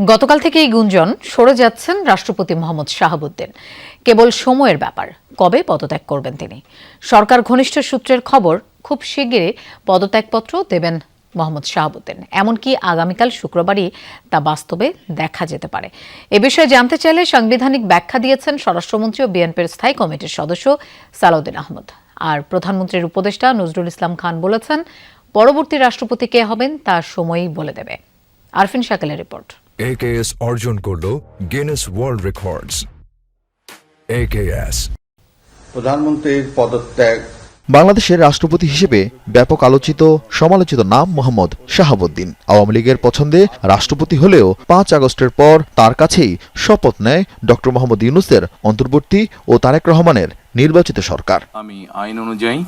গতকাল থেকেই গুঞ্জন সরে যাচ্ছেন রাষ্ট্রপতি মোহাম্মদ শাহাবুদ্দিন। কেবল সময়ের ব্যাপার, কবে পদত্যাগ করবেন তিনি। সরকার ঘনিষ্ঠ সূত্রের খবর, খুব শিগগিরই পদত্যাগপত্র দেবেন মোহাম্মদ শাহাবুদ্দিন। এমনকি আগামীকাল শুক্রবারই তা বাস্তবে দেখা যেতে পারে। এ বিষয়ে জানতে চাইলে সাংবিধানিক ব্যাখ্যা দিয়েছেন স্বরাষ্ট্রমন্ত্রী ও বিএনপির স্থায়ী কমিটির সদস্য সালাউদ্দিন আহমদ। আর প্রধানমন্ত্রীর উপদেষ্টা নজরুল ইসলাম খান বলেছেন, পরবর্তী রাষ্ট্রপতি কে হবেন তা সময়ই বলে দেবে। আরফিন শাকিলের রিপোর্ট। AKS অর্জন করল গিনেস ওয়ার্ল্ড রেকর্ডস। AKS প্রধানমন্ত্রীর পদত্যাগ। বাংলাদেশের রাষ্ট্রপতি হিসেবে ব্যাপক আলোচিত সমালোচিত নাম মোহাম্মদ শাহাবুদ্দিন। আওয়ামী লীগের পছন্দে রাষ্ট্রপতি হলেও 5 আগস্টের পর তার কাছেই শপথ নেয় ডক্টর মোহাম্মদ ইউনূসের অন্তর্বর্তী ও তারেক রহমানের নির্বাচিত সরকার। আমি আইন অনুযায়ী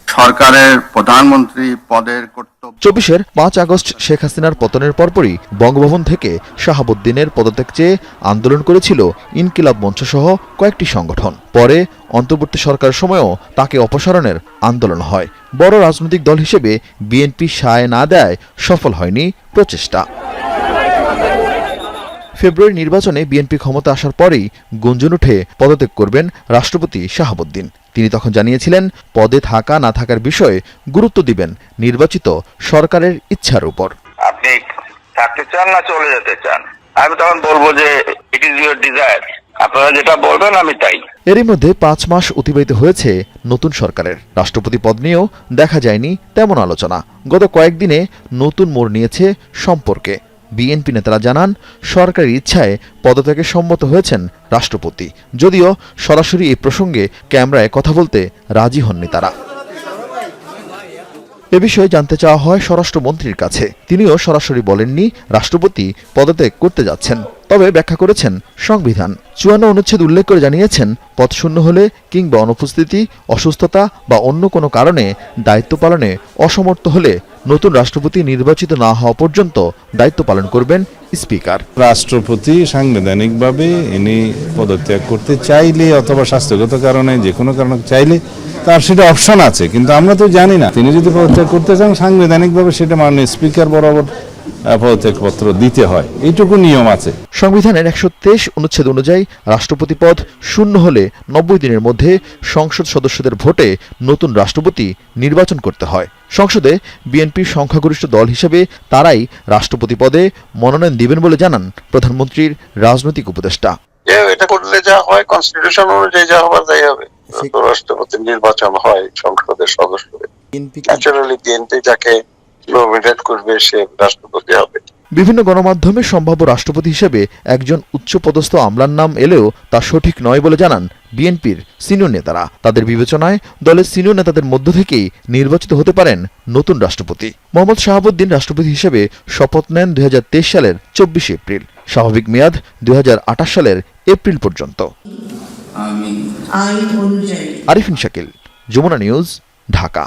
সরকারের প্রধানমন্ত্রী পদের কর্তব্য 24-এর 5 আগস্ট শেখ হাসিনার পতনের পরপরই বঙ্গভবন থেকে শাহাবুদ্দিনের পদত্যাগ চেয়ে আন্দোলন করেছিল ইনকিলাব মঞ্চ সহ কয়েকটি সংগঠন। পরে অন্তর্বর্তী সরকারের সময়ও তাকে অপসারণের আন্দোলন হয়। বড় রাজনৈতিক দল হিসেবে বিএনপি সায় না দেয় সফল হয়নি প্রচেষ্টা। ফেব্রুয়ারি নির্বাচনে বিএনপি ক্ষমতা আসার পরেই গুঞ্জন উঠে পদত্যাগ করবেন রাষ্ট্রপতি শাহাবুদ্দিন। তিনি তখন জানিয়েছিলেন, পদে থাকা না থাকার বিষয়ে গুরুত্ব দিবেন নির্বাচিত সরকারের ইচ্ছার উপর। আপনি থাকতে চান না চলে যেতে চান, আমি তখন বলবো যে ইট ইজ ইউর ডিজায়ার, আপনারা যেটা বলবেন আমি তাই। এরই মধ্যে 5 মাস অতিবাহিত হয়েছে নতুন সরকারের। রাষ্ট্রপতি পদ নিয়েও দেখা যায়নি তেমন আলোচনা। গত কয়েকদিনে নতুন মোড় নিয়েছে সম্পর্কে। বিএনপি নেতারা জানান, সরকারের ইচ্ছায় পদত্যাগে সম্মত হয়েছেন রাষ্ট্রপতি, যদিও সরাসরি এই প্রসঙ্গে ক্যামেরায় কথা বলতে রাজি হননি তারা। এ বিষয়ে জানতে চাওয়া হয় স্বরাষ্ট্রমন্ত্রীর কাছে। তিনিও সরাসরি বলেননি রাষ্ট্রপতি পদত্যাগ করতে যাচ্ছেন, তবে ব্যাখ্যা করেছেন সংবিধান 54 অনুচ্ছেদ উল্লেখ করে জানিয়েছেন, পদ শূন্য হলে কিংবা অনুপস্থিতি, অসুস্থতা বা অন্য কোনো কারণে দায়িত্ব পালনে অসমর্থ হলে নতুন রাষ্ট্রপতি নির্বাচিত না হওয়া পর্যন্ত দায়িত্ব পালন করবেন স্পিকার। রাষ্ট্রপতি সাংবিধানিকভাবে ইনি পদত্যাগ করতে চাইলে অথবা স্বাস্থ্যগত কারণে যে কোনো কারণে চাইলে তার সেটা অপশন আছে, কিন্তু আমরা তো জানি না। তিনি যদি পদত্যাগ করতে চান সাংবিধানিকভাবে সেটা মাননীয় স্পিকার বরাবর পদত্যাগপত্র দিতে হয়, এইটুকু নিয়ম আছে। সংবিধানের 123 অনুচ্ছেদ অনুযায়ী রাষ্ট্রপতি পদ শূন্য হলে 90 দিনের মধ্যে সংসদ সদস্যদের ভোটে নতুন রাষ্ট্রপতি নির্বাচন করতে হয়। সংসদে বিএনপির সংখ্যাগরিষ্ঠ দল হিসেবে তারাই রাষ্ট্রপতি পদে মনোনয়ন দিবেন বলে জানান প্রধানমন্ত্রীর রাজনৈতিক উপদেষ্টা। এটা করলে যা হয় কনস্টিটিউশন অনুযায়ী যা হবার তাই হবে। রাষ্ট্রপতি নির্বাচন হয় সংসদের সদস্যদের। ন্যাচারালি বিএনপি যাকে নমিনেট করবে সে রাষ্ট্রপতি হবে। বিভিন্ন গণমাধ্যমে সম্ভাব্য রাষ্ট্রপতি হিসেবে একজন উচ্চপদস্থ আমলার নাম এলেও তা সঠিক নয় বলে জানান বিএনপির সিনিয়র নেতারা। তাদের বিবেচনায় দলের সিনিয়র নেতাদের মধ্য থেকেই নির্বাচিত হতে পারেন নতুন রাষ্ট্রপতি। মোহাম্মদ শাহাবুদ্দিন রাষ্ট্রপতি হিসেবে শপথ নেন 2023 সালের 24 এপ্রিল। স্বাভাবিক মেয়াদ 2028 সালের এপ্রিল পর্যন্ত। আরিফিন শাকিল, যমুনা নিউজ, ঢাকা।